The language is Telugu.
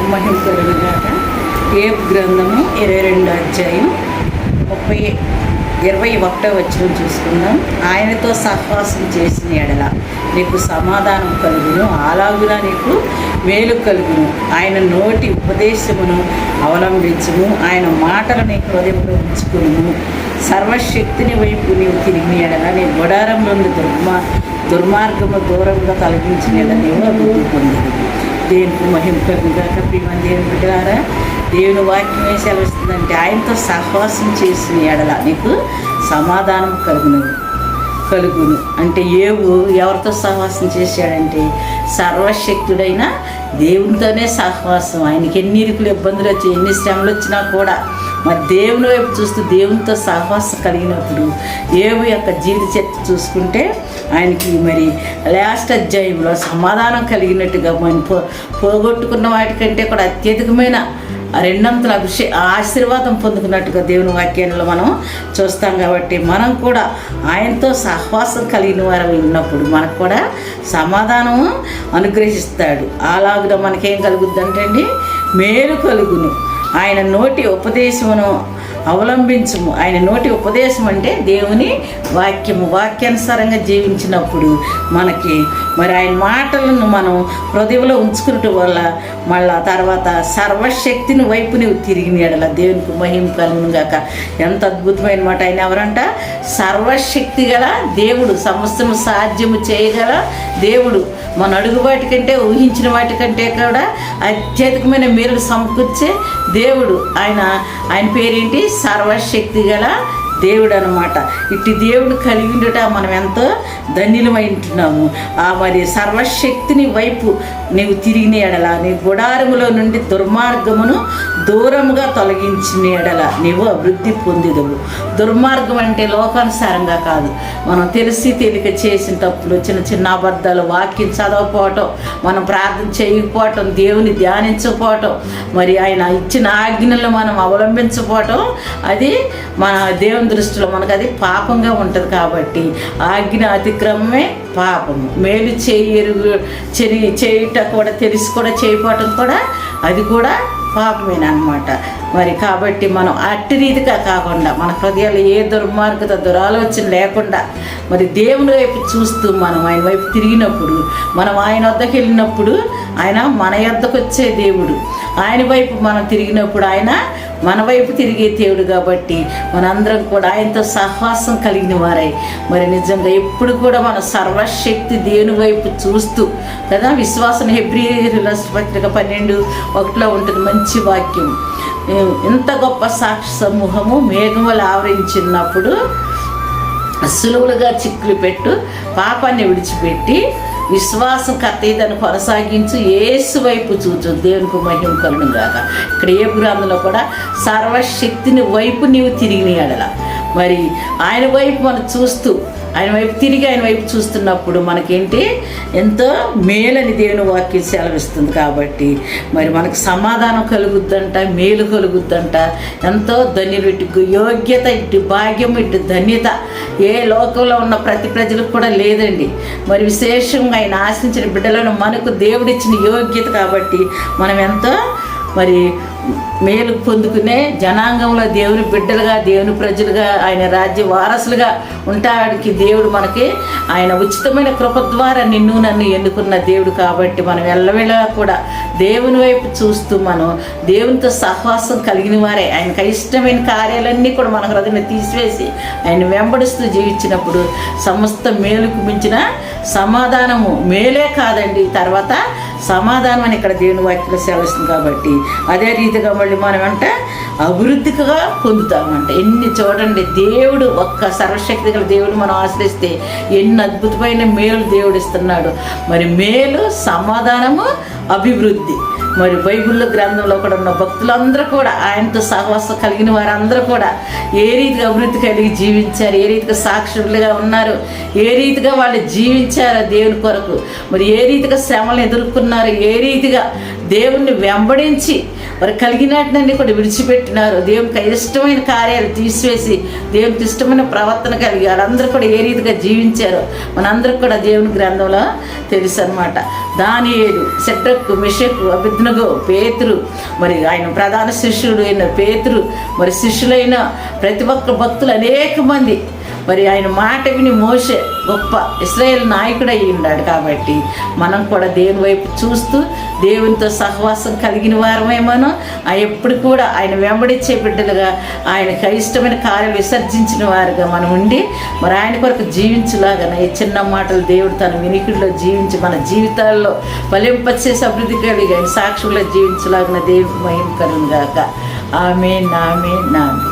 దేవునికి మహిమ కలుగుగాక. యోబు గ్రంథము 22వ అధ్యాయం 21వ వచనం చూసుకుందాం. ఆయనతో సహవాసం చేసిన ఎడల నీకు సమాధానం కలుగును, అలాగునా నీకు మేలు కలుగును. ఆయన నోటి ఉపదేశమును అవలంబించుము, ఆయన మాటలు నీ హృదయంలో ఉంచుకును. సర్వశక్తిని వైపు నీవు తిరిగిన ఎడల నీ గుడారం నుండి దుర్మార్గము దూరంగా తొలగించిన ఎడల నీవు అభివృద్ధి పొందదు. దేవునికి మహిమ కలుగుగాక. ప్రియమైన దేవుని బిడ్డలారా, దేవుని వాక్యం సెలవిస్తుందంటే ఆయనతో సహవాసం చేసిన ఎడల నీకు సమాధానం కలుగును అంటే ఎవరితో సహవాసం చేశాడంటే సర్వశక్తుడైన దేవునితోనే సహవాసం. ఆయనకి ఎన్ని ఇరుకులు ఇబ్బందులు వచ్చి ఎన్ని శ్రమలు వచ్చినా కూడా మరి దేవుని వైపు చూస్తూ దేవునితో సహవాసం కలిగినప్పుడు యోబు యొక్క జీవిత చరిత్ర చూసుకుంటే ఆయనకి మరి లాస్ట్ అధ్యాయంలో సమాధానం కలిగినట్టుగా మనం పోగొట్టుకున్న వాటికంటే కూడా అత్యధికమైన రెండంతల ఆశీర్వాదం పొందుకున్నట్టుగా దేవుని వాక్యంలో మనం చూస్తాం. కాబట్టి మనం కూడా ఆయనతో సహవాసం కలిగిన వారు ఉన్నప్పుడు మనకు కూడా సమాధానము అనుగ్రహిస్తాడు. అలాగే మనకేం కలుగుద్ది అంటే మేలు కలుగును. ఆయన నోటి ఉపదేశమును అవలంబించము. ఆయన నోటి ఉపదేశం అంటే దేవుని వాక్యానుసారంగా జీవించినప్పుడు మనకి మరి ఆయన మాటలను మనం హృదయంలో ఉంచుకున్నట్టు వల్ల మళ్ళా తర్వాత సర్వశక్తిని వైపు నువ్వు తిరిగిన ఎడల దేవునికి మహిమ కలుగునుగాక. ఎంత అద్భుతమైన మాట! ఆయన ఎవరంట? సర్వశక్తి గల దేవుడు, సమస్తము సాధ్యము చేయగల దేవుడు. మన అడుగు వాటికంటే ఊహించిన వాటికంటే కూడా అత్యధికమైన మేలు సమకూర్చే దేవుడు. ఆయన పేరేంటి? సర్వశక్తి గల దేవుడు అనమాట. ఇట్టి దేవుడు కలిగి ఉండట మనం ఎంతో ధన్యులమై ఉంటున్నాము. మరి సర్వశక్తిని వైపు నీవు తిరిగిన ఎడల నీ గుడారములో నుండి దుర్మార్గమును దూరముగా తొలగించిన ఎడల నీవు అభివృద్ధి పొందిదవు. దుర్మార్గం అంటే లోకానుసారంగా కాదు, మనం తెలియక చేసిన తప్పులు, చిన్న చిన్న అబద్ధాలు, వాక్యం చదవకపోవటం, మనం ప్రార్థన చేయకపోవటం, దేవుని ధ్యానించకపోవటం, మరి ఆయన ఇచ్చిన ఆజ్ఞలను మనం అవలంబించకపోవటం, అది మన దేవుని దృష్టిలో మనకు అది పాపంగా ఉంటుంది. కాబట్టి ఆజ్ఞ అతిక్రమమే పాపము. మేలు చేయుట కూడా తెలిసి కూడా చేయకపోవటం కూడా అది కూడా పాపమేనమాట. మరి కాబట్టి మనం అట్టి రీతిగా కాకుండా మన హృదయాలు ఏ దుర్మార్గత దురాలోచన లేకుండా మరి దేవుని వైపు చూస్తూ మనం ఆయన వైపు తిరిగినప్పుడు, మనం ఆయన వద్దకు వెళ్ళినప్పుడు ఆయన మన వద్దకు వచ్చే దేవుడు. ఆయన వైపు మనం తిరిగినప్పుడు ఆయన మన వైపు తిరిగే దేవుడు. కాబట్టి మనందరం కూడా ఆయనతో సహవాసం కలిగిన వారై మరి నిజంగా ఎప్పుడు కూడా మన సర్వశక్తి దేవుని వైపు చూస్తూ కదా విశ్వాసం. హెబ్రీయుల పత్రిక 12:1 ఉంటుంది మంచి వాక్యం. ఇంత గొప్ప సాక్షి సమూహము మేఘములు ఆవరించినప్పుడు సులువులుగా చిక్కులు పెట్టు పాపాన్ని విడిచిపెట్టి విశ్వాసం కర్తయ్యను కొనసాగించు, యేసు వైపు చూచు, దేవునికి మహిమ కలుగునుగాక. ఇక్కడ ఏ గ్రంథంలో కూడా సర్వశక్తిని వైపు నీవు తిరిగిన ఎడల మరి ఆయన వైపు మనం చూస్తూ ఆయన వైపు చూస్తున్నప్పుడు మనకేంటి ఎంతో మేలని దేవుని వాక్యం సెలవిస్తుంది. కాబట్టి మరి మనకు సమాధానం కలుగుద్దంట, మేలు కలుగుద్దంట. ఎంతో ధన్యులు, ఇటు యోగ్యత, ఇటు భాగ్యం, ఇటు ధన్యత ఏ లోకంలో ఉన్న ప్రతి ప్రజలకు కూడా లేదండి. మరి విశేషంగా ఆయన ఆశించిన బిడ్డలను మనకు దేవుడిచ్చిన యోగ్యత. కాబట్టి మనం ఎంతో మరి మేలు పొందుకునే జనాంగంలో దేవుని బిడ్డలుగా, దేవుని ప్రజలుగా, ఆయన రాజ్య వారసులుగా ఉంటాడికి దేవుడు మనకి ఆయన ఉచితమైన కృప ద్వారా నిన్ను నన్ను ఎన్నుకున్న దేవుడు. కాబట్టి మనం ఎల్లవేళ కూడా దేవుని వైపు చూస్తూ మనం దేవునితో సహవాసం కలిగిన వారే ఆయనకు ఇష్టమైన కార్యాలన్నీ కూడా మన హృదయాన్ని తీసివేసి ఆయన వెంబడిస్తూ జీవించినప్పుడు సమస్త మేలుకు మించిన సమాధానము మేలే కాదండి, తర్వాత సమాధానం అని ఇక్కడ దేవుని వాక్యంలో సెలవిస్తుంది. కాబట్టి అదే రీతిగా మళ్ళీ మనం అంటే అభివృద్ధిగా పొందుతామంట. ఎన్ని చూడండి, దేవుడు ఒక్క సర్వశక్తి గల దేవుడు మనం ఆశ్రయిస్తే ఎన్ని అద్భుతమైన మేలు దేవుడు ఇస్తున్నాడు. మరి మేలు, సమాధానము, అభివృద్ధి. మరి బైబిల్లో గ్రంథంలో కూడా ఉన్న భక్తులందరూ కూడా ఆయనతో సహవాసం కలిగిన వారందరూ కూడా ఏ రీతిగా అభివృద్ధి కలిగి జీవించారు, ఏ రీతిగా సాక్షులుగా ఉన్నారు, ఏ రీతిగా వాళ్ళు జీవించారో దేవుని కొరకు, మరి ఏ రీతిగా శ్రమలు ఎదుర్కొన్నారు, ఏ రీతిగా దేవుణ్ణి వెంబడించి వారు కలిగినట్లన్నీ కూడా విడిచిపెట్టినారు. దేవునికి ఇష్టమైన కార్యాలు తీసివేసి దేవునికి ఇష్టమైన ప్రవర్తన కలిగి వాళ్ళందరూ కూడా ఏ రీతిగా జీవించారో మనందరికి కూడా దేవుని గ్రంథంలో తెలుసు అనమాట. దానియేలు, షడ్రకు, మెషకు, అబేద్నెగో, పేతురు, మరి ఆయన ప్రధాన శిష్యుడు అయిన పేతురు, మరి శిష్యులైన ప్రతి ఒక్క భక్తులు అనేక మంది మరి ఆయన మాట విని మోషే గొప్ప ఇశ్రాయేలు నాయకుడు అయి ఉన్నాడు. కాబట్టి మనం కూడా దేవుని వైపు చూస్తూ దేవునితో సహవాసం కలిగిన వారమే మనం ఎప్పుడు కూడా ఆయన వెంబడించే బిడ్డలుగా ఆయనకు ఇష్టమైన కార్యాలు విసర్జించిన వారుగా మనం ఉండి మరి ఆయన కొరకు జీవించులాగా ఈ చిన్న మాటలు దేవుడు తన వినికిడిలో జీవించి మన జీవితాల్లో ఫలింపచేసి అభివృద్ధి కలిగి ఆయన సాక్షుల్లో జీవించులాగా దేవుడికి మహిమ కలుగును గాక. ఆమేన్, ఆమేన్, ఆమేన్.